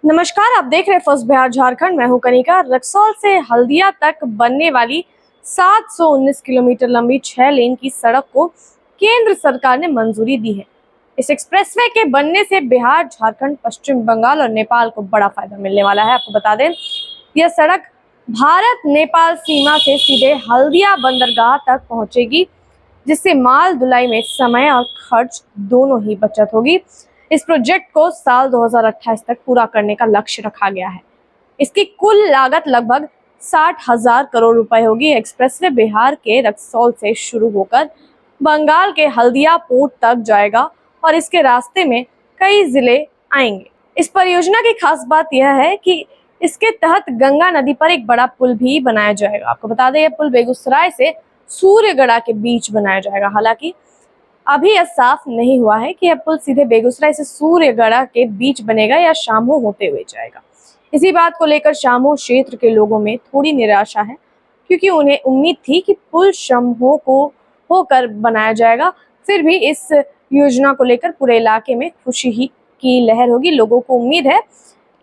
नमस्कार, आप देख रहे हैं फर्स्ट बिहार झारखंड। मैं हूं कनिका। रक्सौल से हल्दिया तक बनने वाली 719 किलोमीटर लंबी 6 लेन की सड़क को केंद्र सरकार ने मंजूरी दी है। इस एक्सप्रेसवे के बनने से बिहार, झारखंड, पश्चिम बंगाल और नेपाल को बड़ा फायदा मिलने वाला है। आपको बता दें, यह सड़क भारत नेपाल सीमा से सीधे हल्दिया बंदरगाह तक पहुंचेगी, जिससे माल ढुलाई में समय और खर्च दोनों ही बचत होगी। इस प्रोजेक्ट को साल 2028 तक पूरा करने का लक्ष्य रखा गया है। इसकी कुल लागत लगभग 60,000 करोड़ रुपए होगी। एक्सप्रेसवे बिहार के रक्सौल से शुरू होकर बंगाल के हल्दिया पोर्ट तक जाएगा और इसके रास्ते में कई जिले आएंगे। इस परियोजना की खास बात यह है कि इसके तहत गंगा नदी पर एक बड़ा पुल भी बनाया जाएगा। आपको बता दें, यह पुल बेगूसराय से सूर्यगढ़ा के बीच बनाया जाएगा। हालांकि अभी यह साफ नहीं हुआ है कि यह पुल सीधे बेगूसराय से सूर्यगढ़ा के बीच बनेगा या शामू होते हुए जाएगा। इसी बात को लेकर शामू क्षेत्र के लोगों में थोड़ी निराशा है, क्योंकि उन्हें उम्मीद थी कि पुल शामू को होकर बनाया जाएगा। फिर भी इस योजना को लेकर पूरे इलाके में खुशी ही की लहर होगी। लोगों को उम्मीद है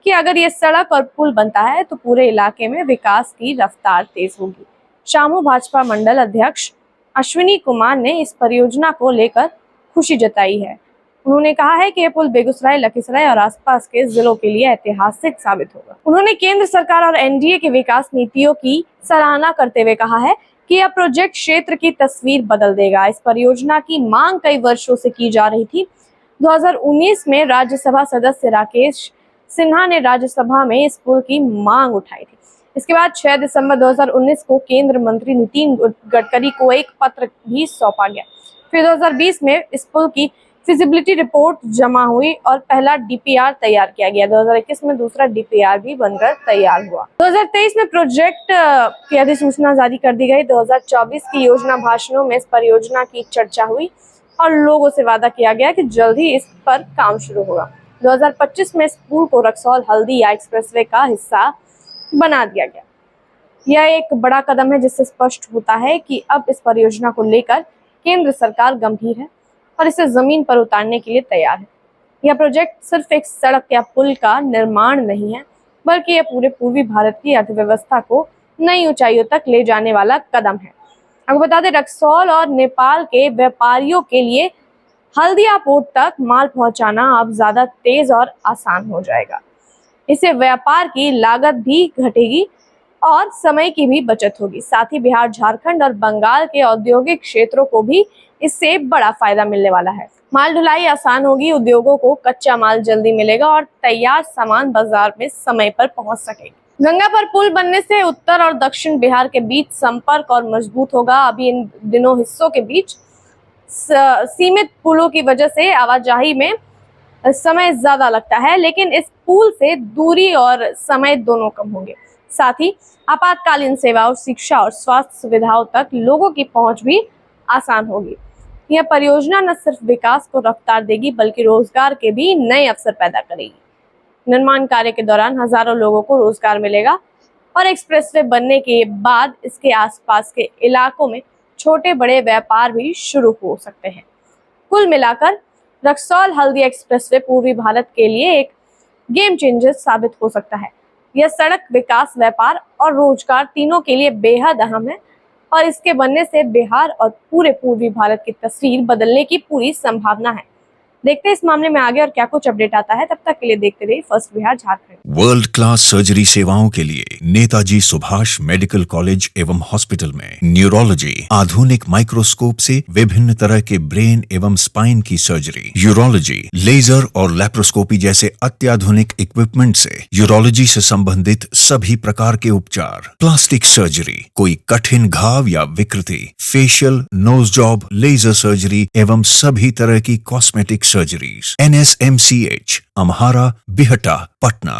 कि अगर ये सड़क और पुल बनता है तो पूरे इलाके में विकास की रफ्तार तेज होगी। शामू भाजपा मंडल अध्यक्ष अश्विनी कुमार ने इस परियोजना को लेकर खुशी जताई है। उन्होंने कहा है कि यह पुल बेगूसराय, लखीसराय और आसपास के जिलों के लिए ऐतिहासिक साबित होगा। उन्होंने केंद्र सरकार और एनडीए की विकास नीतियों की सराहना करते हुए कहा है कि यह प्रोजेक्ट क्षेत्र की तस्वीर बदल देगा। इस परियोजना की मांग कई वर्षों से की जा रही थी। 2019 में राज्यसभा सदस्य राकेश सिन्हा ने राज्यसभा में इस पुल की मांग उठाई थी। इसके बाद 6 दिसंबर 2019 को केंद्र मंत्री नितिन गडकरी को एक पत्र भी सौंपा गया। फिर 2020 में इस पुल की फिजिबिलिटी रिपोर्ट जमा हुई और पहला डीपीआर तैयार किया गया। 2021 में दूसरा डीपीआर भी बनकर तैयार हुआ। 2023 में प्रोजेक्ट की अधिसूचना जारी कर दी गई। 2024 की योजना भाषणों में इस परियोजना की चर्चा हुई और लोगों से वादा किया गया कि जल्द ही इस पर काम शुरू होगा। 2025 में इस पुल को रक्सौल हल्दिया एक्सप्रेसवे का हिस्सा बना दिया गया। यह एक बड़ा कदम है, जिससे स्पष्ट होता है कि अब इस परियोजना को लेकर केंद्र सरकार गंभीर है और इसे जमीन पर उतारने के लिए तैयार है। यह प्रोजेक्ट सिर्फ एक सड़क या पुल का निर्माण नहीं है, बल्कि यह पूरे पूर्वी भारत की अर्थव्यवस्था को नई ऊंचाइयों तक ले जाने वाला कदम है। आपको बता दें, रक्सौल और नेपाल के व्यापारियों के लिए हल्दिया पोर्ट तक माल पहुंचाना अब ज्यादा तेज और आसान हो जाएगा। इससे व्यापार की लागत भी घटेगी और समय की भी बचत होगी। साथ ही बिहार, झारखंड और बंगाल के औद्योगिक क्षेत्रों को भी इससे बड़ा फायदा मिलने वाला है। माल ढुलाई आसान होगी, उद्योगों को कच्चा माल जल्दी मिलेगा और तैयार सामान बाजार में समय पर पहुंच सकेगी। गंगा पर पुल बनने से उत्तर और दक्षिण बिहार के बीच संपर्क और मजबूत होगा। अभी इन दिनों हिस्सों के बीच सीमित पुलों की वजह से आवाजाही में समय ज्यादा लगता है, लेकिन इस पुल से दूरी और समय दोनों कम होंगे। साथ ही आपातकालीन सेवाओं, शिक्षा और स्वास्थ्य सुविधाओं तक लोगों की पहुंच भी आसान होगी। यह परियोजना न सिर्फ विकास को रफ्तार देगी, बल्कि रोजगार के भी नए अवसर पैदा करेगी। निर्माण कार्य के दौरान हजारों लोगों को रोजगार मिलेगा और एक्सप्रेसवे बनने के बाद इसके आसपास के इलाकों में छोटे बड़े व्यापार भी शुरू हो सकते हैं। कुल मिलाकर रक्सौल हल्दिया एक्सप्रेसवे पूर्वी भारत के लिए एक गेम चेंजर साबित हो सकता है। यह सड़क, विकास, व्यापार और रोजगार तीनों के लिए बेहद अहम है और इसके बनने से बिहार और पूरे पूर्वी भारत की तस्वीर बदलने की पूरी संभावना है। देखते हैं इस मामले में आगे और क्या कुछ अपडेट आता है। तब तक के लिए देखते रहिए first Bihar Jharkhand. World class surgery सेवाओं के लिए नेताजी सुभाष मेडिकल कॉलेज एवं हॉस्पिटल में न्यूरोलॉजी, आधुनिक माइक्रोस्कोप से विभिन्न तरह के ब्रेन एवं स्पाइन की सर्जरी, यूरोलॉजी, लेजर और लैप्रोस्कोपी जैसे अत्याधुनिक इक्विपमेंट से यूरोलॉजी से संबंधित सभी प्रकार के उपचार, प्लास्टिक सर्जरी, कोई कठिन घाव या विकृति, facial, nose job, laser surgery एवं सभी तरह की cosmetic surgeries. NSMCH, Amhara, Bihta, Patna.